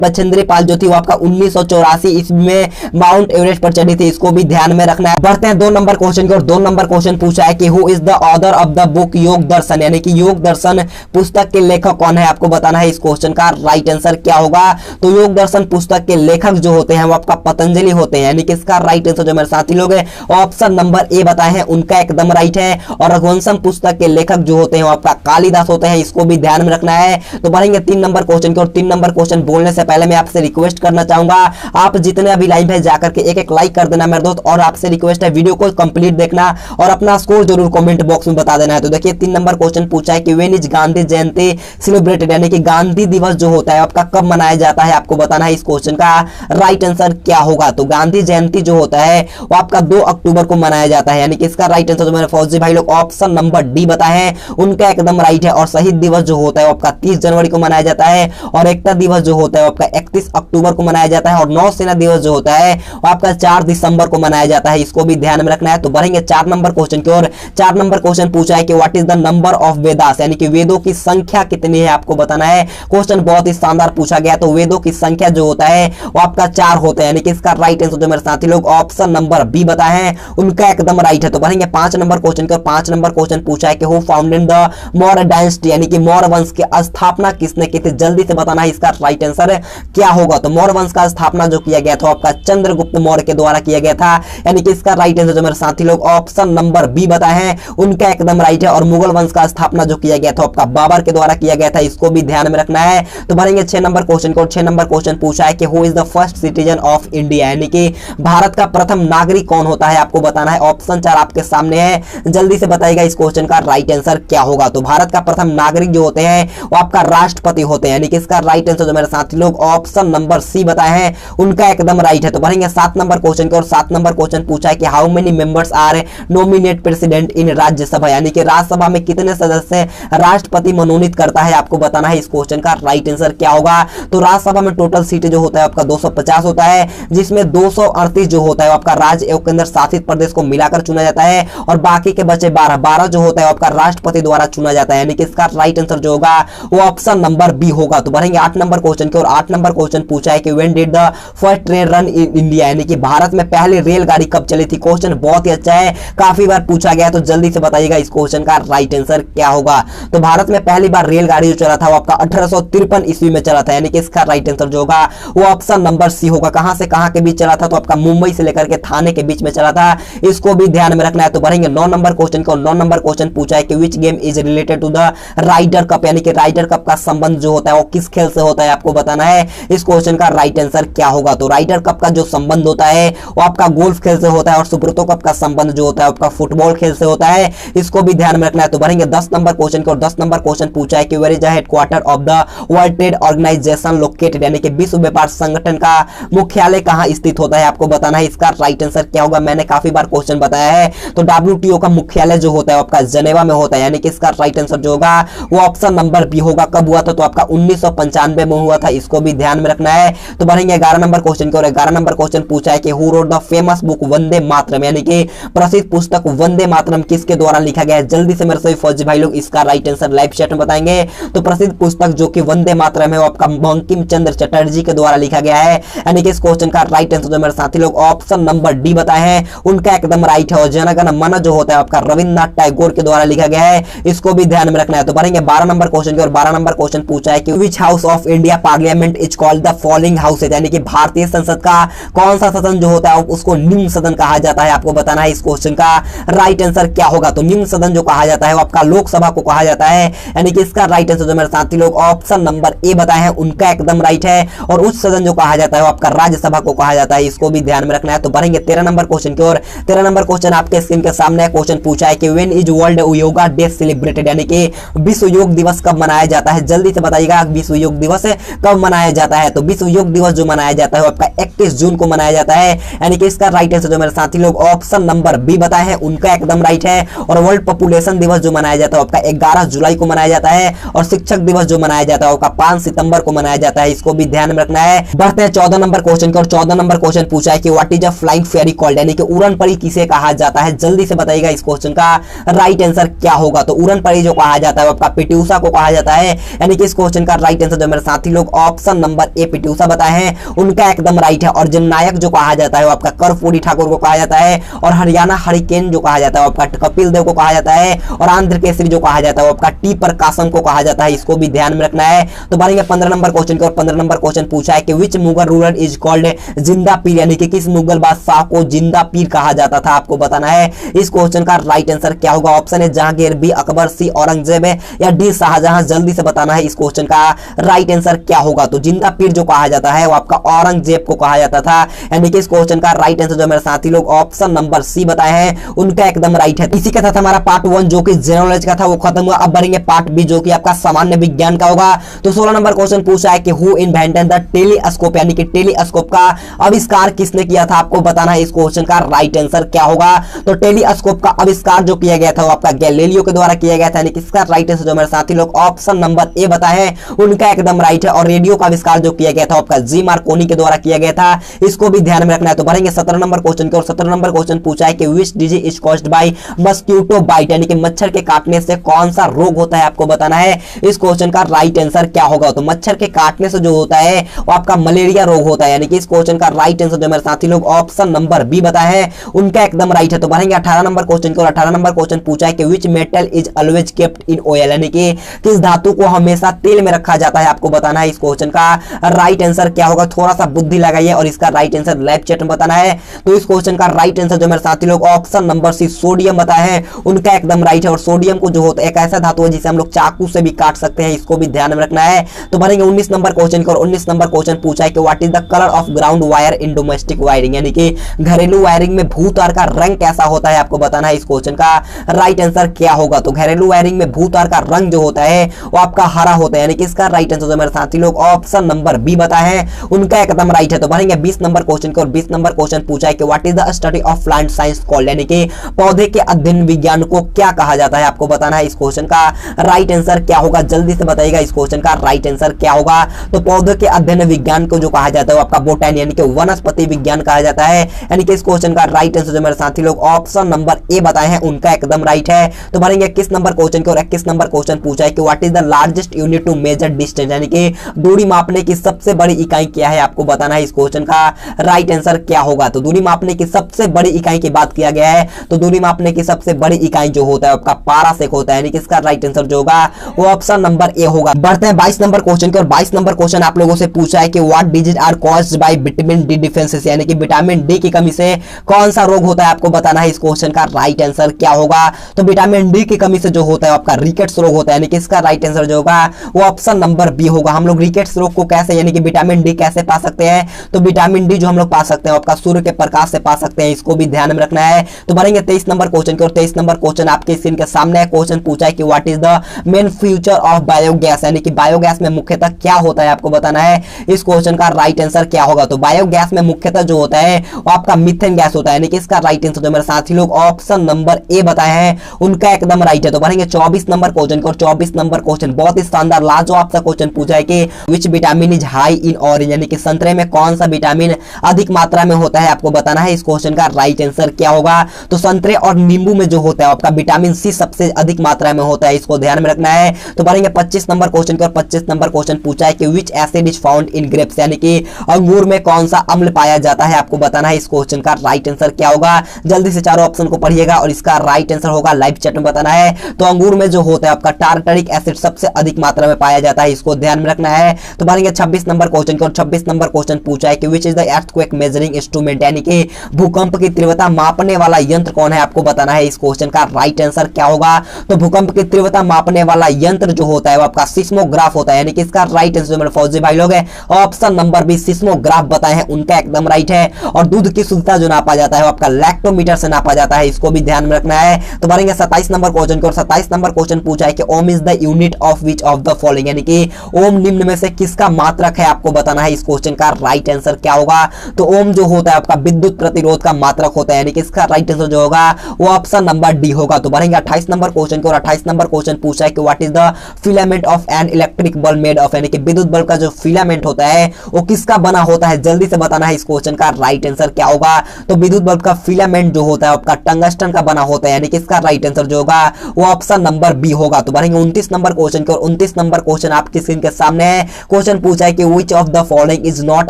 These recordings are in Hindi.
बछेंद्री पाल जो थी वो आपका 1984 ईस्वी में माउंट एवरेस्ट पर चढ़ी थी, इसको भी ध्यान में रखना है। बढ़ते हैं 2 नंबर क्वेश्चन की और 2 नंबर क्वेश्चन पूछा है कि who is the author of the book योग दर्शन, यानी कि योग दर्शन पुस्तक के लेखक कौन है, आपको बताना है। इस क्वेश्चन का राइट आंसर क्या होगा? तो योग दर्शन पुस्तक के लेखक जो होते हैं वो आपका पतंजलि होते हैं, यानी कि इसका राइट आंसर जो मेरे साथी लोग है ऑप्शन नंबर ए बताए हैं उनका एकदम राइट है। और रघुवंशम पुस्तक के लेखक जो होते हैं वो आपका कालिदास होते हैं, इसको भी ध्यान में रखना है। तो बढ़ेंगे 3 नंबर क्वेश्चन की और 3 नंबर क्वेश्चन बोलने से पहले मैं आपसे रिक्वेस्ट करना चाहूंगा, आप जितने अभी लाइव है जाकर के एक लाइक कर देना मेरे दोस्त, और आपसे रिक्वेस्ट है वीडियो को कंप्लीट देखना और अपना स्कोर जरूर कमेंट बॉक्स में बता देना है। तो देखिए 3 नंबर क्वेश्चन पूछा है कि when is Gandhi Jayanti celebrated, यानी कि गांधी दिवस जो होता है आपका कब मनाया जाता है, आपको बताना है। इस क्वेश्चन का राइट आंसर क्या होगा? तो गांधी जयंती जो होता है वो आपका 2 अक्टूबर को मनाया जाता है, यानी कि इसका राइट आंसर जो मेरे फौजी भाई लोग ऑप्शन नंबर डी बताए हैं उनका एकदम राइट है। और शहीद दिवस जो होता है वो आपका 30 जनवरी को मनाया जाता है, और एकता दिवस जो होता है वो आपका 31 अक्टूबर को मनाया जाता है, और नौसेना दिवस जो होता है वो आपका 4 दिसंबर को मनाया जाता है, इसको भी ध्यान में रखना है। तो बढ़ेंगे 4 नंबर क्वेश्चन की और 4 नंबर क्वेश्चन पूछा है कि what is the number of Vedas, यानी कि वेदों की संख्या कितनी है, आपको बताना है। क्वेश्चन बहुत ही शानदार पूछा गया। तो वेदों की संख्या जो होता है वो आपका 4 होता है, यानी कि इसका राइट आंसर जो मेरे साथी लोग ऑप्शन नंबर बी बताए हैं उनका एकदम राइट है। तो बढ़ेंगे 5 नंबर क्वेश्चन की और 5 नंबर क्वेश्चन पूछा है कि who founded the Maurya dynasty, यानी कि मौर्य वंश की स्थापना किसने की थी, जल्दी से बताना है इसका राइट आंसर क्या होगा। तो मौर्य वंश का स्थापना जो किया गया था आपका चंद्रगुप्त मौर्य के द्वारा किया गया था, यानी कि इसका राइट आंसर जो मेरे साथी लोग ऑप्शन नंबर बी बताए हैं उनका एकदम राइट है। और मुगल वंश का स्थापना जो किया गया था आपका बाबर के द्वारा किया गया था, इसको भी ध्यान में रखना है। तो बढ़ेंगे 6 नंबर क्वेश्चन को। 6 नंबर क्वेश्चन पूछा है कि who is the first citizen of India, यानी कि भारत का प्रथम नागरिक कौन होता है, आपको बताना है। ऑप्शन 4 आपके सामने है, जल्दी से बताइएगा इस क्वेश्चन का राइट आंसर क्या होगा। तो भारत का प्रथम नागरिक जो होते हैं वो आपका राष्ट्रपति होते हैं, यानी कि इसका राइट आंसर जो मेरे साथी लोग ऑप्शन नंबर सी बताए हैं उनका एकदम राइट है। तो बढ़ेंगे 7 नंबर क्वेश्चन की और 7 नंबर क्वेश्चन पूछा है कि how many members are nominate president in Rajya Sabha, यानी कि राज्यसभा में कितने सदस्य राष्ट्रपति मनोनीत करता है, आपको बताना है। इस क्वेश्चन का राइट आंसर क्या होगा? तो राज्यसभा में टोटल सीटें जो होता है आपका 250 होता है, जिसमें 238 जो होता है आपका राज्य एवं केंद्र शासित प्रदेश को मिलाकर चुना जाता है, और बाकी के बचे 12 जो होता है आपका राष्ट्रपति द्वारा चुना जाता है, यानी कि इसका राइट आंसर जो होगा वो ऑप्शन नंबर बी होगा। तो बढ़ेंगे 8 नंबर क्वेश्चन की और 8 नंबर क्वेश्चन पूछा है कि when did the first train run in India, यानी कि भारत में पहली रेलगाड़ी कब चली थी। क्वेश्चन बहुत ही अच्छा है, काफी बार पूछा गया है, तो जल्दी से बताइएगा इस क्वेश्चन का राइट आंसर क्या होगा। तो भारत में पहली बार रेलगाड़ी जो चला था वो आपका 1853 ईस्वी में चला था, यानी कि इसका राइट आंसर जो होगा वो ऑप्शन नंबर सी होगा। कहां से कहां के बीच चला था? तो आपका मुंबई से लेकर के थाने के बीच में चला था, इसको भी ध्यान में रखना है। तो बढ़ेंगे 9 नंबर क्वेश्चन को। 9 नंबर क्वेश्चन पूछा है कि which game is related to the Ryder Cup, यानी कि राइडर कप का संबंध जो होता है वो किस खेल से होता है, आपको बताना है। इस क्वेश्चन का राइट आंसर क्या होगा? तो राइडर कप का जो संबंध होता है वो आपका गोल्फ खेल से होता है, और सुब्रतो कप का संबंध जो होता है आपका फुटबॉल खेल से होता है, इसको भी ध्यान में रखना है। तो बढ़ेंगे 10 नंबर क्वेश्चन को। 10 नंबर क्वेश्चन पूछा है कि where is the headquarter of the World Trade Organization located, यानी कि विश्व व्यापार संगठन का मुख्यालय कहां स्थित होता है, आपको बताना है। इसका राइट आंसर क्या होगा? मैंने काफी बार क्वेश्चन बताया है, तो WTO का मुख्यालय जो होता है आपका जेनेवा में होता है, यानी कि इसका राइट आंसर जो होगा वो ऑप्शन नंबर बी होगा। कब हुआ था? तो आपका 1995 में हुआ था, इसको भी ध्यान में रखना है। तो बढ़ेंगे 11 नंबर क्वेश्चन की और 11 नंबर क्वेश्चन पूछा है कि who wrote the famous book Vande Mataram, यानी कि प्रसिद्ध पुस्तक वंदे मातरम किसके द्वारा लिखा गया है। जल्दी से मेरे सभी फौजी भाई लोग इसका राइट आंसर लाइव चैट में बताएंगे। तो प्रसिद्ध पुस्तक जो कि वंदे मातरम है वो आपका बंकिम चंद्र चटर्जी के द्वारा लिखा गया है, यानी कि इस क्वेश्चन का राइट आंसर जो मेरे साथी लोग ऑप्शन नंबर डी बताए हैं उनका एकदम राइट है। और जन गण मन जो होता है आपका रविंद्रनाथ टैगोर के द्वारा लिखा गया है, इसको भी ध्यान में रखना है। तो बढ़ेंगे 12 नंबर क्वेश्चन की और 12 नंबर क्वेश्चन पूछा है कि विच house of India parliament is called the following house, यानी कि भारतीय संसद का कौन सा सदन जो होता है उसको निम्न सदन कहा जाता है, आपको बताना है। इस क्वेश्चन का राइट आंसर क्या होगा? तो निम्न सदन जो कहा जाता है वो आपका लोकसभा को कहा जाता है, यानी कि इसका राइट आंसर जो मेरे साथी लोग ऑप्शन नंबर ए बताए हैं उनका एकदम राइट है। और उच्च सदन जो कहा जाता है वो आपका राज्यसभा को कहा जाता है, इसको भी ध्यान में रखना है। तो बढ़ेंगे 13 नंबर क्वेश्चन की और 13 नंबर क्वेश्चन आपके स्क्रीन के सामने क्वेश्चन पूछा है कि when is world yoga day celebrated, यानी कि विश्व योग दिवस कब मनाया जाता है। जल्दी से बताइएगा विश्व योग दिवस कब मनाया जाता है। तो विश्व योग दिवस जो मनाया जाता है वो आपका 31 जून को मनाया जाता है, यानी कि इसका राइट आंसर जो मेरे साथी लोग ऑप्शन नंबर बी बताए हैं उनका एकदम राइट है। और वर्ल्ड पॉपुलेशन दिवस जो मनाया जाता है आपका 11 जुलाई को मनाया जाता है। और शिक्षक दिवस जो मनाया जाता है आपका 5 सितंबर को मनाया जाता है, इसको भी ध्यान में रखना है। बढ़ते हैं 14 नंबर क्वेश्चन की और 14 नंबर क्वेश्चन पूछा है कि what is a flying ferry called, यानी कि उड़न परी किसे कहा जाता है। जल्दी से बताइएगा इस क्वेश्चन का राइट आंसर क्या होगा। तो उड़न परी जो कहा जाता है आपका पीटी उषा को कहा जाता है, यानी कि इस क्वेश्चन का राइट आंसर जो मेरे साथी लोग option option number A PT Usha बताए हैं, उनका एकदम राइट है। और जननायक जो कहा जाता है वो आपका कर्पूरी ठाकुर को कहा जाता है, और हरियाणा हरिकेन जो कहा जाता है वो आपका कपिल देव को कहा जाता है, और आंध्र केसरी जो कहा जाता है वो आपका टी प्रकाशम को कहा जाता है। इसको भी ध्यान में रखना है। तो बढ़ेंगे 15 नंबर क्वेश्चन के, और 15 नंबर क्वेश्चन पूछा है कि विच मुगल रूलर इज कॉल्ड जिंदा पीर, यानी कि किस मुगल बादशाह को जिंदा पीर कहा जाता था, आपको बताना है। इस क्वेश्चन का राइट आंसर क्या होगा? ऑप्शन है जहांगीर, बी अकबर, सी औरंगजेब या डी शाहजहां। जल्दी से बताना है इस क्वेश्चन का राइट आंसर क्या होगा। तो जिंदा पीर जो कहा जाता है वो आपका औरंगजेब को कहा जाता था, यानी कि इस क्वेश्चन का राइट आंसर जो मेरे साथी लोग ऑप्शन नंबर सी बताए हैं उनका एकदम राइट है। इसी के साथ हमारा पार्ट 1 जो कि जनरल नॉलेज का था वो खत्म हुआ। अब बढ़ेंगे पार्ट बी जो कि आपका सामान्य विज्ञान का होगा। तो 16 नंबर क्वेश्चन पूछा है कि हु इन्वेंटेड द टेलीस्कोप, यानी कि टेलीस्कोप का आविष्कार किसने किया था, आपको बताना है। इस क्वेश्चन का राइट आंसर क्या होगा? तो टेलीस्कोप का आविष्कार जो किया गया था वो आपका गैलीलियो के द्वारा किया गया था, यानी कि इसका राइट आंसर जो मेरे साथी लोग ऑप्शन नंबर ए बताए हैं उनका एकदम राइट है। और रेडियो का आविष्कार जो किया गया था आपका जी मार्कोनी के द्वारा किया गया था, इसको भी ध्यान में रखना है। तो बढ़ेंगे 17 नंबर क्वेश्चन के, और 17 नंबर क्वेश्चन पूछा है कि which disease is caused by mosquito bite, यानी कि मच्छर के काटने से कौन सा रोग होता है, आपको बताना है। इस क्वेश्चन का राइट आंसर क्या होगा? तो मच्छर के काटने से जो होता है वो आपका मलेरिया रोग होता है, यानी कि इस क्वेश्चन का राइट आंसर जो मेरे साथी लोग ऑप्शन नंबर बी बताए हैं उनका एकदम राइट है। तो बढ़ेंगे 18 नंबर क्वेश्चन के, और 18 नंबर क्वेश्चन पूछा है कि which metal is always kept in oil, यानी कि किस धातु को हमेशा तेल में रखा जाता है, आपको बताना है। इस क्वेश्चन का राइट आंसर क्या होगा? थोड़ा सा बुद्धि लगाइए और इसका राइट आंसर लाइव चैट में बताना है। तो इस क्वेश्चन का राइट आंसर जो मेरे साथी लोग ऑप्शन नंबर सी सोडियम बताए हैं उनका एकदम राइट है। और सोडियम को जो होता है एक ऐसा धातु है जिसे हम लोग चाकू से भी काट सकते हैं, इसको भी ध्यान में रखना है। तो बढ़ेंगे 19 नंबर क्वेश्चन को, और 19 नंबर क्वेश्चन पूछा है कि what is the colour of ground wire in domestic wiring, यानी कि घरेलू वायरिंग में भूतार का रंग कैसा होता है, आपको बताना है। इस क्वेश्चन का राइट आंसर क्या होगा? तो घरेलू वायरिंग में भूतार का रंग जो होता है वो आपका हरा होता है, यानी कि इसका राइट आंसर जो मेरे साथी लोग ऑप्शन नंबर बी बताए हैं उनका एकदम राइट है। तो बढ़ेंगे 20 नंबर क्वेश्चन को, और 20 नंबर क्वेश्चन पूछा है कि what is the study of plant science called, यानी कि पौधे के अध्ययन विज्ञान को क्या कहा जाता है, आपको बताना है। इस क्वेश्चन का राइट आंसर क्या होगा? जल्दी से बताइएगा इस क्वेश्चन का राइट आंसर क्या होगा? तो पौधे के अध्ययन विज्ञान को जो कहा जाता है वो आपका बोटैनी, यानी कि वनस्पति विज्ञान कहा जाता है, यानी कि इस क्वेश्चन का राइट आंसर जो मेरे साथी लोग ऑप्शन नंबर ए बताए हैं उनका एकदम राइट है। तो बढ़ेंगे 21 नंबर क्वेश्चन के, और 21 नंबर क्वेश्चन पूछा है कि what is the largest unit to measure distance, यानी कि दूरी मापने की सबसे बड़ी इकाई क्या है, आपको बताना है। इस क्वेश्चन का राइट आंसर क्या होगा? तो दूरी मापने की सबसे बड़ी इकाई की बात किया गया है, तो दूरी मापने की सबसे बड़ी इकाई जो होता है आपका पारासेक होता है, यानी कि इसका राइट आंसर जो होगा वो ऑप्शन नंबर ए होगा। बढ़ते हैं 22 नंबर क्वेश्चन के, और 22 नंबर क्वेश्चन आप लोगों से पूछा है कि what disease are caused by vitamin D deficiency, यानी कि विटामिन डी की कमी से कौन सा रोग होता है, आपको बताना है। इस क्वेश्चन का राइट आंसर क्या होगा? तो विटामिन डी की कमी से जो होता है आपका रिकेट्स रोग होता है, यानी कि इसका राइट आंसर जो होगा वो ऑप्शन नंबर बी होगा। हम लोग रिकेट्स रोग को कैसे, यानी कि विटामिन डी कैसे पा सकते हैं? तो विटामिन डी जो हम लोग पा सकते हैं आपका सूर्य के प्रकाश से पा सकते हैं, इसको भी ध्यान में रखना है। तो बढ़ेंगे 23 नंबर क्वेश्चन के, और 23 नंबर क्वेश्चन आपके स्क्रीन के सामने है। क्वेश्चन पूछा है कि what is the main future of biogas, यानी कि बायोगैस में मुख्यतः क्या होता है, आपको बताना है। इस क्वेश्चन का राइट आंसर क्या होगा? तो बायोगैस में मुख्यतः जो होता है वो आपका मीथेन गैस होता है, यानी कि इसका राइट आंसर जो मेरे साथी लोग ऑप्शन नंबर ए बताए हैं उनका एकदम राइट है। तो बढ़ेंगे 24 नंबर क्वेश्चन को, और 24 नंबर क्वेश्चन बहुत ही शानदार लाजवाब सा क्वेश्चन पूछा है कि which vitamin is high in orange, यानी कि संतरे में कौन सा विटामिन अधिक मात्रा में होता है, आपको बताना है। इस क्वेश्चन का राइट आंसर क्या होगा? तो संतरे और नींबू में जो होता है आपका विटामिन सी सबसे अधिक मात्रा में होता है, इसको ध्यान में रखना है। तो बढ़ेंगे 25 नंबर क्वेश्चन के, और 25 नंबर क्वेश्चन पूछा है कि विच acid is found in grapes, यानी कि अंगूर में कौन सा अम्ल पाया जाता है, आपको बताना है। इस क्वेश्चन का राइट आंसर क्या होगा? जल्दी से चारों ऑप्शन को पढ़िएगा और इसका राइट आंसर होगा लाइव चैट में बताना है। तो अंगूर में जो होता है आपका टार्टरिक एसिड सबसे अधिक मात्रा में पाया जाता है, इसको ध्यान में रखना है। तो बढ़ेंगे 26 नंबर क्वेश्चन को, और 26 नंबर क्वेश्चन पूछा है कि which is the earthquake measuring instrument, यानी कि भूकंप की तीव्रता मापने वाला यंत्र कौन है, आपको बताना है। इस क्वेश्चन का राइट आंसर क्या होगा? तो भूकंप की तीव्रता मापने वाला यंत्र जो होता है वो आपका सिस्मोग्राफ होता है, यानी कि इसका राइट आंसर मेरे फौजी भाई लोग है ऑप्शन नंबर बी सिस्मोग्राफ बताए हैं उनका एकदम राइट है। और दूध की शुद्धता जो नापा जाता है वो आपका लैक्टोमीटर से नापा जाता है, इसको भी ध्यान में रखना है। तो बढ़ेंगे 27 नंबर क्वेश्चन को, और 27 नंबर क्वेश्चन पूछा है कि ohm is the unit of which of the following, यानी कि ओम निम्न में से किसका मात्रक है, आपको बताना है। इस क्वेश्चन का राइट आंसर क्या होगा? तो ओम जो होता है आपका विद्युत प्रतिरोध का मात्रक होता है, यानी कि इसका राइट आंसर जो होगा वो ऑप्शन नंबर डी होगा। तो बढ़ेंगे 28 नंबर क्वेश्चन को, और 28 नंबर क्वेश्चन पूछा है कि what is the filament of an electric bulb made of, यानी कि विद्युत बल्ब का जो फिलामेंट होता है वो किसका बना होता है, जल्दी से बताना है। इस क्वेश्चन का राइट आंसर क्या होगा? तो विद्युत बल्ब का फिलामेंट जो होता है आपका टंगस्टन का बना होता है, यानी कि इसका राइट आंसर जो होगा वो ऑप्शन नंबर बी होगा। तो बढ़ेंगे 29 नंबर क्वेश्चन के, और 29 नंबर क्वेश्चन आपकी स्क्रीन के सामने है। क्वेश्चन पूछा है कि विच of the following is not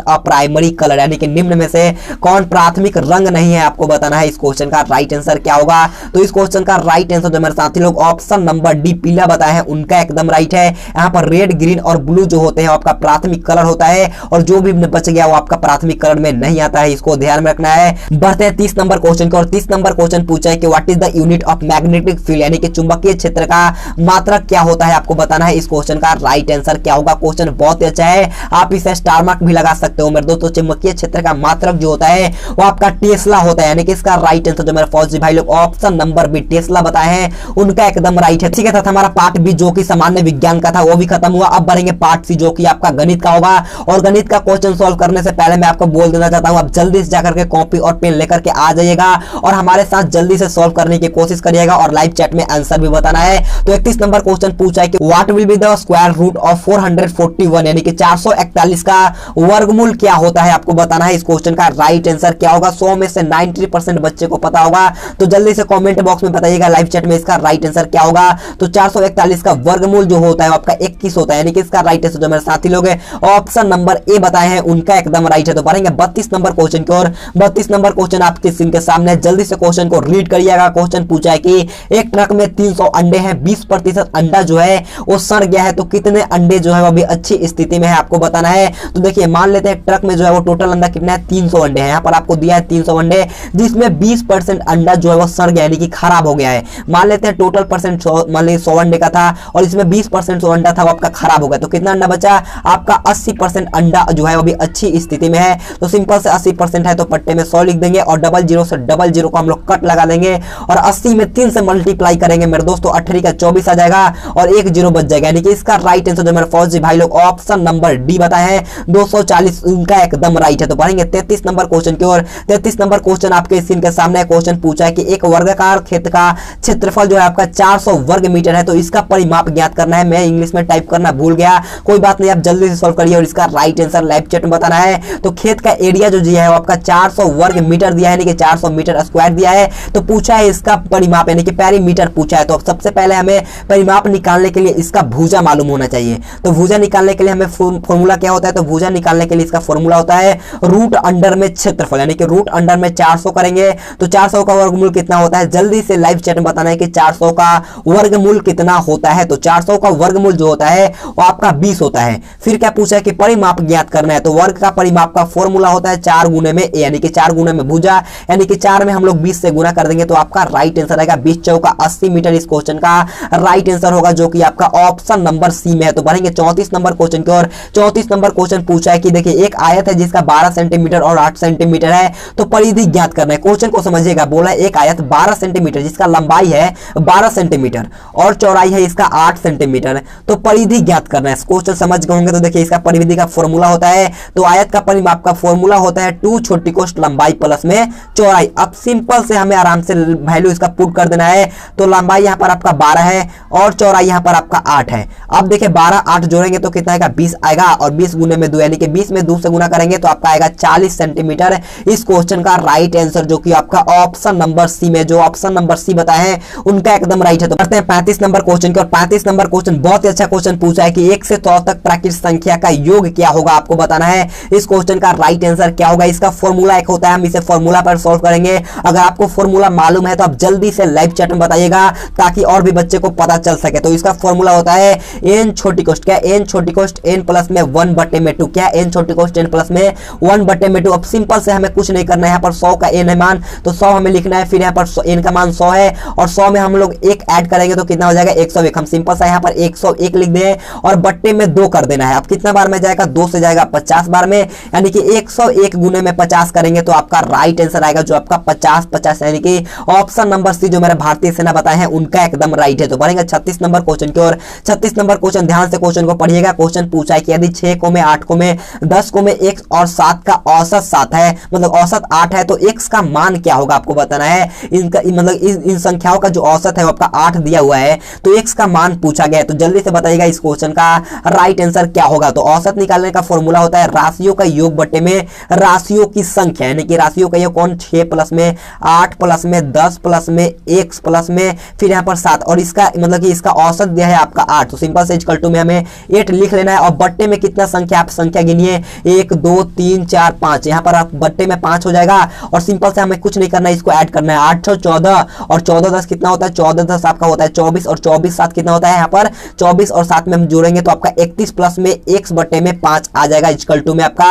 a primary colour, यानी कि निम्न में से कौन प्राथमिक रंग नहीं है, आपको बताना है। इस क्वेश्चन का राइट आंसर क्या होगा? तो इस क्वेश्चन का राइट आंसर जो मेरे साथी लोग ऑप्शन नंबर डी पीला बताया है उनका एकदम राइट है। यहाँ पर रेड, ग्रीन और ब्लू जो होते हैं आपका प्राथमिक कलर होता है, और जो भी बच गया वो आपका प्राथमिक कलर में नहीं आता है, इसको ध्यान में रखना है। बढ़ते हैं 30 नंबर क्वेश्चन को, और 30 नंबर क्वेश्चन पूछा है कि what is the unit of magnetic field, यानी कि चुंबकीय क्षेत्र का मात्रक क्या होता है, आपको बताना है। इस क्वेश्चन का राइट आंसर क्या होगा? क्वेश्चन बहुत ही अच्छा है, आप इसे स्टार मार्क भी लगा सकते हो मेरे दोस्तों। चुंबकीय क्षेत्र का मात्रक जो होता है वो आपका टेस्ला होता है, यानी कि इसका राइट आंसर जो मेरे फौजी भाई लोग ऑप्शन नंबर बी टेस्ला बताए हैं उनका एकदम राइट है। ठीक है, हमारा पार्ट बी जो कि सामान्य विज्ञान का था वो भी खत्म हुआ। अब बढ़ेंगे पार्ट सी जो कि आपका गणित का होगा, और गणित का क्वेश्चन सॉल्व करने से पहले मैं आपको बोल देना चाहता हूं आप जल्दी से जाकर के कॉपी और पेन लेकर के आ जाइएगा और हमारे साथ जल्दी से सॉल्व करने की कोशिश करिएगा, और लाइव चैट में आंसर भी बताना है। तो 31 नंबर क्वेश्चन पूछा है कि what will be the square root of 441, यानी कि 441 का वर्गमूल क्या होता है, आपको बताना है। इस क्वेश्चन का राइट आंसर क्या होगा? 100 में से 90% बच्चे को पता होगा, तो जल्दी से कमेंट बॉक्स में बताइएगा लाइव चैट में इसका राइट आंसर क्या होगा। तो 441 का वर्गमूल जो होता है आपका 21 होता है, यानी कि इसका राइट आंसर जो मेरे साथी लोग हैं ऑप्शन नंबर ए बताए हैं उनका एकदम राइट है। तो बढ़ेंगे 32 नंबर क्वेश्चन की ओर। 32 नंबर क्वेश्चन आपके स्क्रीन के सामने, जल्दी से क्वेश्चन को रीड करिएगा। क्वेश्चन पूछा है कि एक ट्रक में 300 अंडे हैं, 20% अंडा जो है वो सड़ गया है, तो कितने अंडे जो है वो अभी अच्छी स्थिति में है, आपको बताना है। तो देखिए मान लेते हैं ट्रक में जो है वो टोटल अंडा कितना है? 300 अंडे हैं। यहाँ पर आपको दिया है 300 अंडे, जिसमें 20% अंडा जो है वो सड़ गया, यानी कि खराब हो गया है। मान लेते हैं टोटल परसेंट मान लीजिए 100 अंडे का था, और इसमें 20% अंडा था वो आपका खराब हो गया, तो कितना अंडा बचा? आपका 80% अंडा जो है वो भी अच्छी स्थिति में है। तो सिंपल से 80% है तो पट्टे में 100 लिख देंगे, और 00 से 00 को हम लोग कट लगा देंगे, और 80 में 3 से मल्टीप्लाई करेंगे मेरे दोस्तों, 18 का 24 आ जाएगा, और 1 0 बच जाएगा, यानी कि इसका राइट आंसर जो मेरे फौजी भाई लोग ऑप्शन नंबर डी बताए हैं 240 उनका एकदम राइट है। तो बढ़ेंगे 33 नंबर क्वेश्चन की ओर। 33 नंबर क्वेश्चन आपके स्क्रीन के सामने क्वेश्चन पूछा है कि एक वर्गाकार खेत का क्षेत्रफल जो है आपका 400 वर्ग मीटर है, तो इसका परिमाप ज्ञात करना है। मैं इंग्लिश में टाइप करना भूल गया, कोई बात नहीं, आप जल्दी से सॉल्व करिए और इसका राइट आंसर लाइव चैट में बताना है। तो खेत का एरिया जो दिया है वो आपका 400 वर्ग मीटर दिया है, यानी कि 400 मीटर स्क्वायर दिया है। तो पूछा है इसका परिमाप, यानी कि पेरीमीटर पूछा है। तो सबसे पहले हमें परिमाप निकालने के लिए इसका भुजा मालूम होना चाहिए। तो भुजा निकालने के लिए हमें फॉर्मूला क्या होता है? तो भुजा निकालने के लिए इसका फॉर्मूला होता है रूट अंडर में क्षेत्रफल, यानी कि रूट अंडर में 400 करेंगे तो 400 का वर्गमूल कितना होता है? जल्दी से लाइव चैट में बताना है कि 400 का वर्गमूल कितना होता है। तो 400 का वर्गमूल जो होता है वो आपका 20 होता है। फिर क्या पूछा है कि परिमाप ज्ञात करना है, तो वर्ग का परिमाप का फॉर्मूला होता है 4 गुने में ए, यानी कि 4 गुने में भुजा, यानी कि 4 में हम लोग 20 से गुना कर देंगे, तो आपका राइट आंसर आएगा 20 चौका 80 मीटर। इस क्वेश्चन का राइट आंसर होगा जो कि आपका ऑप्शन नंबर सी में है। तो बढ़ेंगे 34 नंबर क्वेश्चन की ओर। 34 नंबर क्वेश्चन पूछा है कि देखिए एक आयत है जिसका 12 सेंटीमीटर और 8 सेंटीमीटर है, तो परिधि ज्ञात करना है। क्वेश्चन को समझिएगा, बोला एक आयत 12 सेंटीमीटर जिसका लंबाई है 12 सेंटीमीटर और चौड़ाई है इसका 8 सेंटीमीटर, तो परिधि ज्ञात करना है। क्वेश्चन समझ गए होंगे। तो देखिए इसका परिधि का फॉर्मूला होता है, तो आयत का परिमाप का फॉर्मूला होता है 2 छोटी कोष्ठ लंबाई प्लस में चौड़ाई। अब सिंपल से हमें आराम से वैल्यू इसका पुट कर देना है। तो लंबाई यहाँ पर आपका 12 है और चौड़ाई यहाँ पर आपका 8 है। अब देखिए 12 8 जोड़ेंगे तो कितना आएगा? 20 आएगा, और 20 गुने में 2, यानी कि 20 में 2 से गुना करेंगे तो आपका आएगा 40 सेंटीमीटर। इस क्वेश्चन का राइट आंसर जो कि आपका ऑप्शन नंबर सी में, जो ऑप्शन नंबर सी बताए हैं उनका एकदम राइट है। तो करते हैं 35 नंबर क्वेश्चन के, और 35 नंबर क्वेश्चन बहुत ही अच्छा क्वेश्चन पूछा है कि 1 से 100 तक प्राकृतिक संख्या का योग क्या होगा, आपको बताना है। इस क्वेश्चन का राइट आंसर क्या होगा? इसका फॉर्मूला एक होता है, हम इसे फॉर्मूला पर सॉल्व करेंगे। अगर आपको फॉर्मूला मालूम है तो आप जल्दी से लाइव चैट में बताइएगा ताकि और भी बच्चे को पता चल सके। तो इसका फॉर्मूला होता है n छोटी कोष्ठ, क्या n छोटी कोष्ठ n प्लस में 1/2, क्या n छोटी कोष्ठ n प्लस में 1/2। अब सिंपल से हमें कुछ नहीं करना है, यहाँ पर 100 का n है मान, तो 100 हमें लिखना है। फिर यहाँ पर n का मान 100 है, और 100 में हम लोग 1 ऐड करेंगे तो कितना हो जाएगा? 101। हम सिंपल सा यहाँ पर 101 लिख दें और बट्टे में 2 कर देना है। अब कितना बार में जाएगा? 2 से जाएगा 50 बार में, यानी कि 101 गुने में 50 करेंगे तो आपका राइट आंसर आएगा जो आपका 50, यानी कि ऑप्शन नंबर सी जो मेरे भारतीय सेना बताए हैं उनका एकदम राइट है। तो बढ़ेंगे 36 नंबर क्वेश्चन की ओर। 36 नंबर क्वेश्चन, ध्यान से क्वेश्चन को पढ़िएगा। क्वेश्चन पूछा है कि यदि 6 को में 8 को में 10 को में 1 और 7 का औसत 7 है, मतलब औसत 8 है, तो x का मान क्या होगा, आपको बताना है। इनका मतलब इन संख्याओं का जो औसत है वो आपका 8 दिया हुआ है, तो x का मान पूछा गया है। तो जल्दी से बताइएगा इस क्वेश्चन का राइट आंसर क्या होगा। तो औसत निकालने का फॉर्मूला होता है राशियों का योग बटे में राशियों की संख्या, यानी कि राशियों का योग कौन? 6 प्लस में 8 प्लस में 10 प्लस में 1 प्लस में फिर यहाँ पर 7, और इसका मतलब कि इसका औसत दिया है आपका 8, तो सिंपल से इक्वल टू में हमें 8 लिख लेना करना है। और बट्टे में कितना संख्या, आप संख्या गिनिए 1 2 3 4 5, यहाँ पर आप बट्टे में 5 हो जाएगा। और सिंपल से हमें कुछ नहीं करना है, इसको ऐड करना है 8 6 14 और 14 10 कितना होता है, 14 10 आपका होता है 24 और 24 7 कितना होता है, यहाँ पर 24 और 7 में हम जोड़ेंगे तो आपका 31 प्लस में x बट्टे में 5 आ जाएगा, इक्वल टू में आपका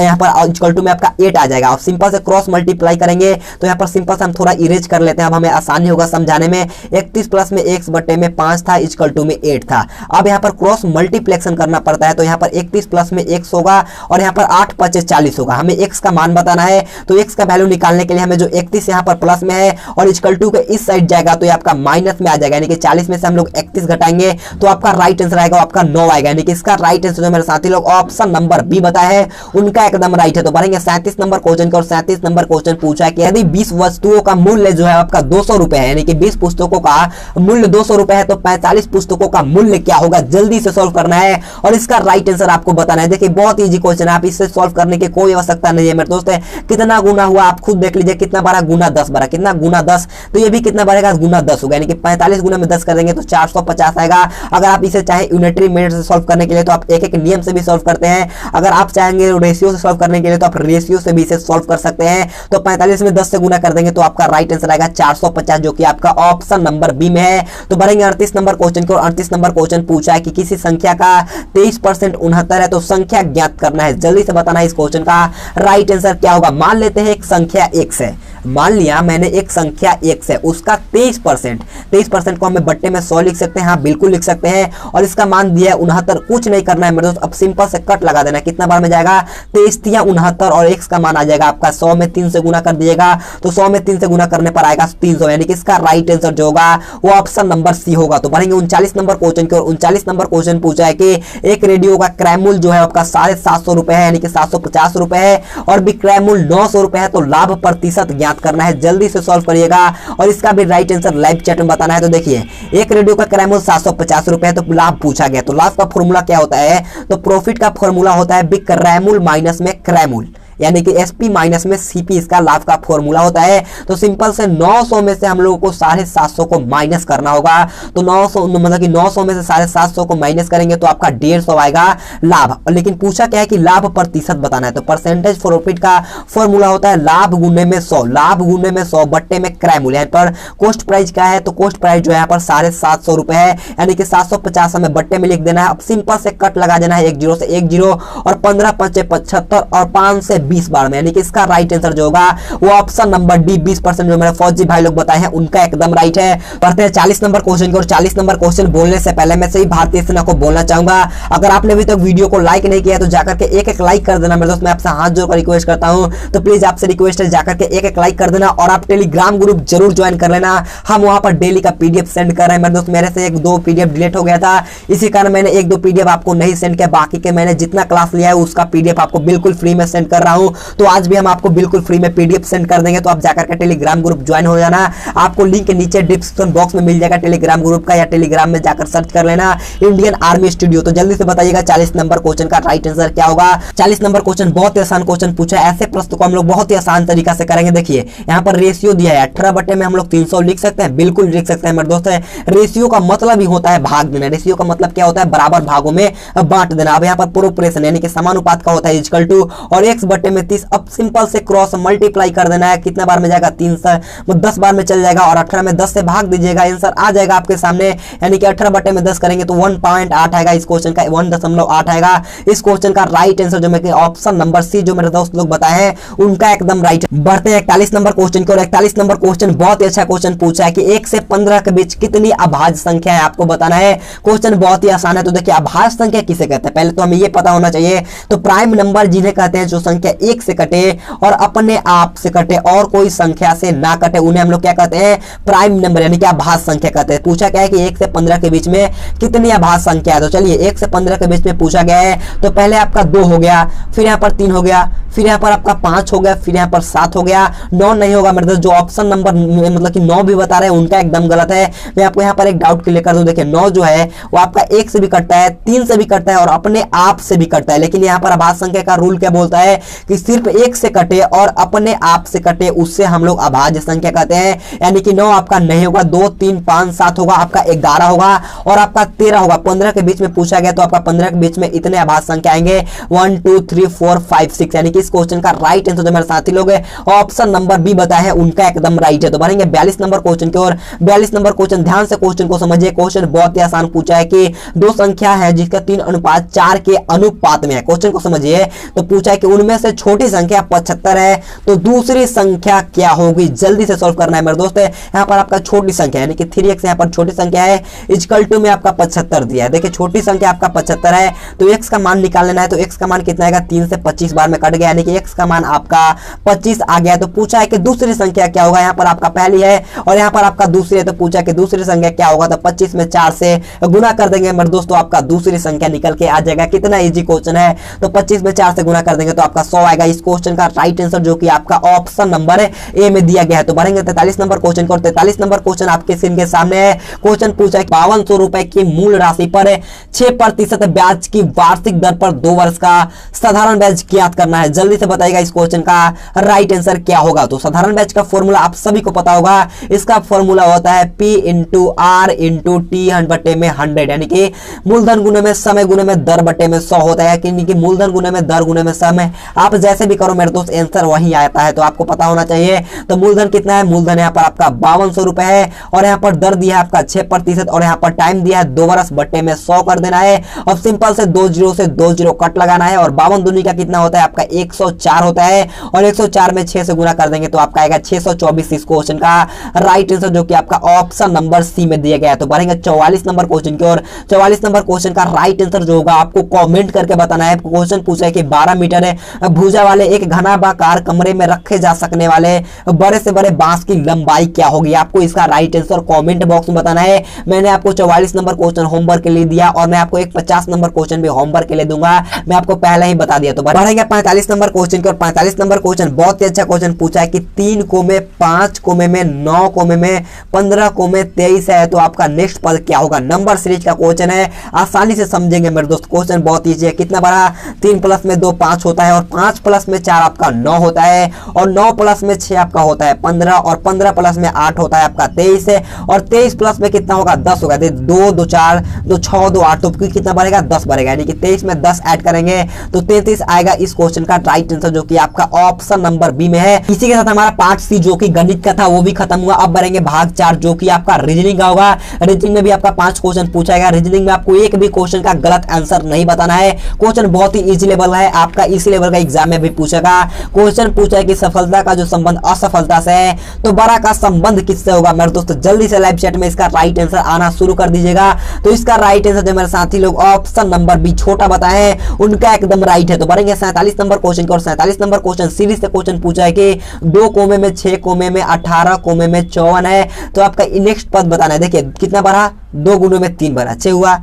यहाँ पर इक्वल टू में आपका 8 आ जाएगा। और सिंपल से क्रॉस मल्टीप्लाई करेंगे तो यहाँ पर सिंपल से हम थोड़ा इरेज कर लेते हैं, अब हमें आसानी होगा समझाने में। 31 प्लस में x बट्टे में 5 था, इक्वल टू में 8 था। अब यहाँ पर क्रॉस मल्टीप्लेक्शन करना पड़ता है, तो यहाँ पर 31 प्लस में x होगा और यहाँ पर 8 5 40 होगा। हमें x का मान बताना है, तो x का वैल्यू निकालने के लिए हमें जो 31 यहाँ पर प्लस में है और इक्वल टू के इस साइड जाएगा तो ये आपका माइनस में आ जाएगा, यानी कि 40 में से हम लोग 31 घटाएंगे तो आपका राइट आंसर आएगा आपका 9 आएगा। यानी कि इसका राइट आंसर जो मेरे साथी लोग ऑप्शन नंबर बी बताया है उनका एकदम राइट है। तो बढ़ेंगे 37 नंबर क्वेश्चन को, और 37 नंबर क्वेश्चन पूछा है कि यदि 20 वस्तुओं का मूल्य जो है आपका 200 रुपए है, यानी कि 20 पुस्तकों का मूल्य 200 रुपए है, तो 45 पुस्तकों का मूल्य क्या होगा, जल्दी से सॉल्व करना है और इसका राइट आंसर आपको बताना है। देखिए बहुत इजी क्वेश्चन है, आप इससे सॉल्व करने की कोई आवश्यकता नहीं है मेरे दोस्त। कितना गुना हुआ आप खुद देख लीजिए, कितना बारा गुना 10 बारा, कितना गुना 10, तो ये भी कितना बढ़ेगा गुना 10 होगा, यानी कि 45 गुना में 10 कर देंगे तो 450 आएगा। अगर आप इसे चाहे यूनिटरी मेथड से सॉल्व करने के लिए तो आप एक एक नियम से भी सॉल्व करते हैं, अगर आप चाहेंगे रेशियो से सॉल्व करने के लिए तो आप रेशियो से भी इसे सॉल्व कर सकते हैं। तो 45 में 10 से गुना कर देंगे तो आपका राइट आंसर आएगा 450, जो कि आपका ऑप्शन नंबर बी में है। तो बढ़ेंगे 38 नंबर क्वेश्चन को। 38 नंबर क्वेश्चन पूछा है कि किसी संख्या का 23% 69 है, तो संख्या ज्ञात करना है, जल्दी से बताना है इस क्वेश्चन का राइट आंसर क्या होगा। मान लेते हैं एक संख्या x है, मान लिया मैंने एक संख्या x है, उसका 23% को हमें बट्टे में 100 लिख सकते हैं, हाँ बिल्कुल लिख सकते हैं। और इसका मान दिया है 69, कुछ नहीं करना है मेरे दोस्त, अब सिंपल से कट लगा देना, कितना बार में जाएगा 23 या 69 और x का मान आ जाएगा आपका 100 में 3 से गुना कर दीजिएगा तो 100 में 3 से गुना करने पर आएगा 300, यानी कि इसका राइट आंसर जो होगा वो ऑप्शन नंबर सी होगा। तो बढ़ेंगे 39 नंबर क्वेश्चन की ओर। 39 नंबर क्वेश्चन पूछा है कि एक रेडियो का क्रय मूल्य जो है आपका 750 रुपए है, यानी कि 750 रुपए है, और विक्रय मूल्य 900 रुपए है, तो लाभ प्रतिशत ज्ञात करना है, जल्दी से सॉल्व करिएगा और इसका भी राइट आंसर लाइव चैट में बताना है। तो देखिए एक रेडियो का क्रय मूल्य 750 रुपए है, तो लाभ पूछा गया, तो लाभ का फॉर्मूला क्या होता है, तो प्रॉफिट का फॉर्मूला होता है विक्रय मूल्य माइनस में क्रय मूल्य, यानी कि एसपी माइनस में सीपी, इसका लाभ का फॉर्मूला होता है। तो सिंपल से 900 में से हम लोगों को 750 को माइनस करना होगा, तो 900 मतलब कि 900 में से 750 को माइनस करेंगे तो आपका 150 आएगा लाभ। लेकिन पूछा क्या है कि लाभ प्रतिशत बताना है, तो परसेंटेज प्रॉफिट का फॉर्मूला होता है लाभ गुने में 100, लाभ गुने में 100 बट्टे में क्रय मूल्य। यहाँ पर कॉस्ट प्राइस क्या है, तो कॉस्ट प्राइस जो है यहाँ पर 750 रुपए है, यानी कि 750 हमें बट्टे में लिख देना है। अब सिंपल से कट लगा देना है, 1 0 से 1 0 और 15 5 75 और 5 से 20 बार में, यानी कि इसका राइट आंसर जो होगा वो ऑप्शन नंबर डी 20% जो मेरे फौजी भाई लोग बताए हैं उनका एकदम राइट है। पढ़ते हैं 40 नंबर क्वेश्चन को। और 40 नंबर क्वेश्चन बोलने से पहले मैं सही भारतीय सेना को बोलना चाहूंगा, अगर आपने अभी तक वीडियो को लाइक नहीं किया तो जाकर के एक लाइक कर देना मेरे दोस्त, मैं आपसे हाथ जोड़कर रिक्वेस्ट करता हूं, तो प्लीज आपसे रिक्वेस्ट है जाकर के एक लाइक कर देना और आप टेलीग्राम ग्रुप जरूर ज्वाइन कर लेना। हम वहां पर डेली का पीडीएफ सेंड कर रहे हैं मेरे दोस्त, मेरे से 1-2 पीडीएफ डिलीट हो गया था, इसी कारण मैंने 1-2 पीडीएफ आपको नहीं सेंड किया, बाकी के मैंने जितना क्लास लिया है उसका पीडीएफ आपको बिल्कुल फ्री में सेंड कर रहा हूं। तो आज भी हम आपको बिल्कुल फ्री में पीडीएफ सेंड कर देंगे, तो आप जाकर के टेलीग्राम ग्रुप ज्वाइन हो जाना। आपको लिंक नीचे डिस्क्रिप्शन बॉक्स में मिल जाएगा टेलीग्राम ग्रुप का, या टेलीग्राम में जाकर सर्च कर लेना इंडियन आर्मी स्टूडियो। तो जल्दी से बताइएगा 40 नंबर क्वेश्चन का राइट आंसर क्या होगा। 40 नंबर क्वेश्चन बहुत ही आसान क्वेश्चन पूछा है, ऐसे प्रश्न को हम लोग बहुत ही आसान तरीका से करेंगे। देखिए यहाँ पर रेशियो दिया है 18 बटे में हम लोग 300 लिख सकते हैं, बिल्कुल लिख सकते हैं मेरे दोस्त। रेशियो का मतलब ही होता है भाग देना, रेशियो का मतलब क्या होता है, बराबर भागों में बांट देना। अब यहाँ पर प्रोपोर्शन यानी कि समानुपात का होता है इक्वल टू और x बटे में 30। अब सिंपल से क्रॉस मल्टीप्लाई कर देना है, कितना बार में जाएगा 3 से 10 बार में चल जाएगा और 18 में 10 से भाग दीजिएगा, आंसर आ जाएगा आपके सामने, यानी कि 18 बटे में 10 करेंगे तो 1.8 आएगा। इस क्वेश्चन का 1.8 आएगा। इस क्वेश्चन का राइट आंसर जो मैं ऑप्शन नंबर सी जो मेरे दोस्त लोग बताए हैं उनका एकदम राइट है। बढ़ते हैं 41 नंबर क्वेश्चन की ओर। 41 नंबर क्वेश्चन बहुत ही अच्छा क्वेश्चन पूछा है कि 1 से 15 के बीच कितनी अभाज्य संख्या है आपको बताना है। क्वेश्चन बहुत ही आसान है। तो देखिए अभाज्य संख्या किसे कहते हैं, पहले तो हमें ये पता होना चाहिए। तो प्राइम नंबर जिन्हें कहते हैं जो संख्या 1 से कटे और अपने आप से कटे और कोई संख्या से ना कटे, उन्हें हम लोग क्या कहते हैं, प्राइम नंबर यानी कि अभाज्य संख्या कहते हैं। पूछा क्या है कि 1 से 15 के बीच में कितनी अभाज्य संख्या है। तो चलिए 1 से 15 के बीच में पूछा गया है, तो पहले आपका 2 हो गया, फिर यहाँ पर 3 हो गया, फिर यहाँ पर आपका 5 हो गया, फिर यहाँ पर 7 हो गया, 9 नहीं होगा मेरे दोस्त। जो ऑप्शन नंबर मतलब कि 9 भी बता रहे हैं उनका एकदम गलत है। मैं आपको यहाँ पर एक डाउट क्लियर कर दूं, देखिए 9 जो है वो आपका 1 से भी कटता है, 3 से भी कटता है और अपने आप से भी कटता है। लेकिन यहाँ पर अभाज्य संख्या का रूल क्या बोलता है कि सिर्फ 1 से कटे और अपने आप से कटे उससे हम लोग अभाज्य संख्या कहते हैं। यानी कि 9 आपका नहीं होगा, 2 3 5 7 होगा, आपका 11 होगा और आपका 13 होगा। 15 के बीच में पूछा गया तो आपका 15 के बीच में इतने अभाज्य संख्या आएंगे 1 2 3 4 5 6। यानी कि इस क्वेश्चन का राइट आंसर जो मेरे साथी लोग ऑप्शन नंबर बी बताया है उनका एकदम राइट है। तो बढ़ेंगे 42 नंबर क्वेश्चन की ओर। 42 नंबर क्वेश्चन, ध्यान से क्वेश्चन को समझिए। क्वेश्चन बहुत ही आसान पूछा है कि दो संख्या है जिसका 3:4 के अनुपात में है। क्वेश्चन को समझिए। तो पूछा है कि उनमें से छोटी संख्या 75 है तो दूसरी संख्या क्या होगी। जल्दी से सॉल्व करना है मेरे दोस्त। यहाँ पर आपका छोटी संख्या यानी कि 3x यहाँ पर छोटी संख्या है, इक्वल टू में आपका 75 दिया है। देखिए छोटी संख्या आपका 75 है तो x का मान निकाल लेना है। तो x का मान कितना आएगा, 3 से 25 बार में कट गया यानी कि x का मान आपका 25 आ गया। तो पूछा है कि दूसरी संख्या क्या होगा। यहाँ पर आपका पहली है और यहाँ पर आपका दूसरी है। तो पूछा है कि दूसरी संख्या क्या होगा। तो 25 में 4 से गुना कर देंगे मेरे दोस्तों, आपका दूसरी संख्या निकल के आ जाएगा। कितना इजी क्वेश्चन है। तो 25 में 4 से गुना कर देंगे तो आपका 100 आएगा। इस क्वेश्चन का राइट आंसर जो कि आपका ऑप्शन नंबर ए में दिया गया है। तो बढ़ेंगे 43 नंबर क्वेश्चन को। 43 नंबर क्वेश्चन आपके स्क्रीन के सामने है। क्वेश्चन पूछा है 5200 रुपए की मूल राशि पर 6% ब्याज की वार्षिक दर पर 2 वर्ष का साधारण ब्याज ज्ञात करना है। जल्दी से बताइएगा इस क्वेश्चन का राइट आंसर क्या होगा। तो साधारण ब्याज का फॉर्मूला आप सभी को पता होगा। इसका फॉर्मूला होता है P into R into T 100 में 100 यानी कि मूलधन गुने में समय गुने में दर बटे में 100 होता है कि मूलधन गुने में दर गुने में समय। आप जैसे भी करो मेरे दोस्त आंसर वही आता है। तो आपको पता होना चाहिए। तो मूलधन कितना है, मूलधन यहाँ पर आपका 5200 रुपए है और यहाँ पर दर दिया है आपका 6% और यहाँ पर टाइम दिया है 2 वर्ष बटे में 100 कर देना है। अब सिंपल से 2 जीरो से 2 जीरो कट लगाना है और 52 दूनी का कितना होता है आपका 104 होता है और 104 में 6 से गुना कर देंगे तो आपका आएगा 624। इस क्वेश्चन का राइट आंसर जो कि आपका ऑप्शन नंबर सी में दिया गया है। तो बढ़ेंगे 44 नंबर क्वेश्चन की ओर। 44 नंबर क्वेश्चन का राइट आंसर जो होगा आपको कमेंट करके बताना है। क्वेश्चन पूछा है कि 12 मीटर भुजा वाले एक घनाभार कमरे में रखे जा सकने वाले बड़े से बड़े बांस की लंबाई क्या होगी। आपको इसका राइट आंसर कमेंट बॉक्स में बताना है। मैंने आपको 44 नंबर क्वेश्चन होमवर्क के लिए दिया और मैं आपको एक 50 नंबर क्वेश्चन भी होमवर्क के लिए दूंगा। मैं आपको पहले ही बता दिया। तो बढ़ेंगे 45 नंबर क्वेश्चन की ओर। 45 नंबर क्वेश्चन बहुत ही अच्छा क्वेश्चन पूछा है कि 3 कोमे 5 कोमे में 9 कोमे में 15 कोमे 23 है तो आपका नेक्स्ट पद क्या होगा। नंबर सीरीज का क्वेश्चन है, आसानी से समझेंगे मेरे दोस्त। क्वेश्चन बहुत ईजी है। कितना बड़ा, 3 प्लस में 2 5 होता है और 5 प्लस में 4 आपका 9 होता है और 9 प्लस में 6 आपका होता है 15 और 15 प्लस में 8 होता है आपका 23 है और 23 प्लस में कितना होगा 10 होगा। 2 2 4 2 6 2 8 तो कितना बढ़ेगा 10 बढ़ेगा यानी कि 23 में 10 ऐड करेंगे तो 33 आएगा। इस क्वेश्चन का राइट आंसर जो कि आपका ऑप्शन नंबर बी में है। इसी के साथ हमारा पार्ट सी जो कि गणित का था वो भी खत्म हुआ। अब बढ़ेंगे भाग 4 जो कि आपका रीजनिंग का होगा। रीजनिंग में भी आपका 5 क्वेश्चन पूछा गया। रीजनिंग में आपको एक भी क्वेश्चन का गलत आंसर नहीं बताना है। क्वेश्चन बहुत ही इजी लेवल है, आपका इसी लेवल का एग्जाम में भी पूछेगा। क्वेश्चन पूछा है कि सफलता का जो संबंध असफलता से है तो बड़ा का संबंध किससे होगा। मेरे दोस्त जल्दी से लाइव चैट में इसका राइट आंसर आना शुरू कर दीजिएगा। तो इसका राइट आंसर जो मेरे साथी लोग ऑप्शन नंबर बी छोटा बताए उनका एकदम राइट है। तो बढ़ेंगे 47 नंबर क्वेश्चन और 47 नंबर क्वेश्चन सीरीज से क्वेश्चन पूछा है कि 2 कोमे में 6 कोमे में 18 कोमे में 54 है तो आपका नेक्स्ट पद बताना है। देखिए कितना बढ़ा, 2 गुने में 3 बढ़ा 6 हुआ,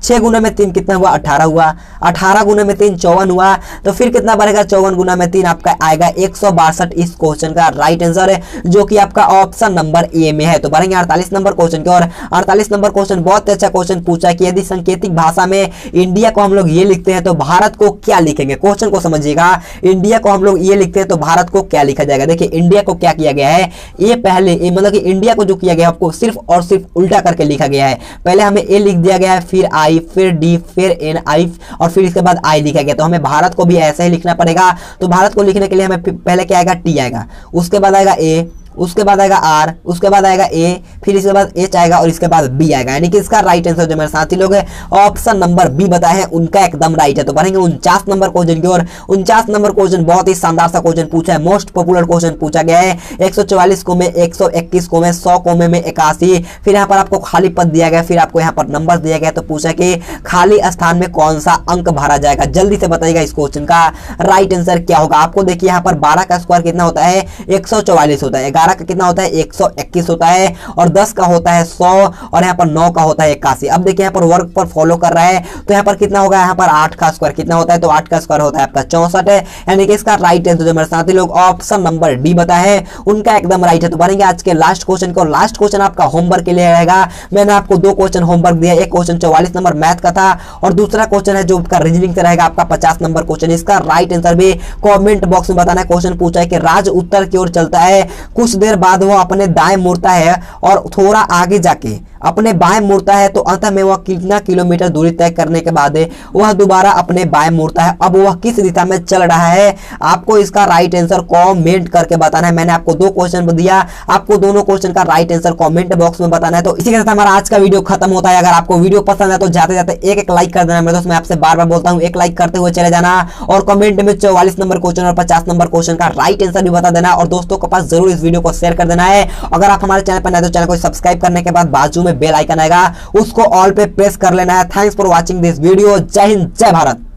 6 गुना में 3 कितना हुआ 18 हुआ, 18 गुना में 3 54 हुआ तो फिर कितना बढ़ेगा 54 गुना में 3 आपका आएगा 162। इस क्वेश्चन का राइट आंसर है जो कि आपका ऑप्शन नंबर ए में है। तो बढ़ेंगे 48 नंबर क्वेश्चन की और 48 नंबर क्वेश्चन बहुत अच्छा क्वेश्चन पूछा है कि यदि सांकेतिक भाषा में इंडिया को हम लोग ये लिखते हैं तो भारत को क्या लिखेंगे। क्वेश्चन को समझिएगा, इंडिया को हम लोग ये लिखते हैं तो भारत को क्या लिखा जाएगा। देखिए इंडिया को क्या किया गया है, ये पहले मतलब कि इंडिया को जो किया गया आपको सिर्फ और सिर्फ उल्टा करके लिखा गया है। पहले हमें ए लिख दिया गया है, फिर आई, फिर डी, फिर एन, आई और फिर इसके बाद आई लिखा गया। तो हमें भारत को भी ऐसे ही लिखना पड़ेगा। तो भारत को लिखने के लिए हमें पहले क्या आएगा, टी आएगा, उसके बाद आएगा ए, उसके बाद आएगा आर, उसके बाद आएगा ए, फिर इसके बाद एच आएगा और इसके बाद बी आएगा। यानी कि इसका राइट आंसर जो मेरे साथी लोग है ऑप्शन नंबर बी बताए हैं उनका एकदम राइट है। तो बढ़ेंगे 49 नंबर क्वेश्चन की ओर। 49 नंबर क्वेश्चन बहुत ही शानदार सा क्वेश्चन पूछा है, मोस्ट पॉपुलर क्वेश्चन पूछा गया है। 144 को में 121 को में 100 को में 81, फिर यहाँ पर आपको खाली पद दिया गया, फिर आपको यहाँ पर नंबर दिया गया। तो पूछा कि खाली स्थान में कौन सा अंक भरा जाएगा। जल्दी से बताइएगा इस क्वेश्चन का राइट आंसर क्या होगा। आपको देखिए यहाँ पर 12 का स्क्वायर कितना होता है 144 होता है, 11 का कितना होता है 121 होता है, और 10 का होता है 100, और यहाँ पर 9 का होता है 81। अब देखिए यहाँ पर वर्ग पर फॉलो कर रहा है, तो यहाँ पर कितना होगा, यहाँ पर 8 का स्क्वायर कितना होता है, तो 8 का स्क्वायर होता है आपका 64 है, यानी कि इसका राइट आंसर जो मेरे साथी लोग ऑप्शन नंबर डी बता है उनका एकदम राइट है। तो बढ़ेंगे आज के लास्ट क्वेश्चन को। लास्ट क्वेश्चन आपका होमवर्क के लिए रहेगा। मैंने आपको 2 क्वेश्चन होमवर्क दिया, एक क्वेश्चन 44 नंबर मैथ का था, और दूसरा क्वेश्चन है जो आपका रीजनिंग से रहेगा आपका 50 नंबर क्वेश्चन। इसका राइट आंसर भी कमेंट बॉक्स में बताना है। क्वेश्चन पूछा है कि राज उत्तर की ओर चलता है, कुछ देर बाद वो अपने दाएं मुड़ता है और थोड़ा आगे जाके अपने बाएं मुड़ता है, तो अंत में वह कितना किलोमीटर दूरी तय करने के बाद वह दोबारा अपने बाएं मुड़ता है। अब वह किस दिशा में चल रहा है, आपको इसका राइट आंसर कमेंट करके बताना है। मैंने आपको 2 क्वेश्चन दिया, आपको दोनों क्वेश्चन का राइट आंसर कमेंट बॉक्स में बताना है। तो इसी के साथ हमारा आज का वीडियो खत्म होता है। अगर आपको वीडियो पसंद है तो जाते जाते एक लाइक कर देना मेरे दोस्त। मैं आपसे बार बार बोलता हूं, एक लाइक करते हुए चले जाना, और कमेंट में 44 नंबर क्वेश्चन और 50 नंबर क्वेश्चन का राइट आंसर भी बता देना, और दोस्तों के पास जरूर इस वीडियो को शेयर कर देना है। अगर आप हमारे चैनल पर नए तो चैनल को सब्सक्राइब करने के बाद बाजू में बेल आइकन आएगा, उसको ऑल पे प्रेस कर लेना है। Thanks for watching this video. जय हिंद, जय भारत।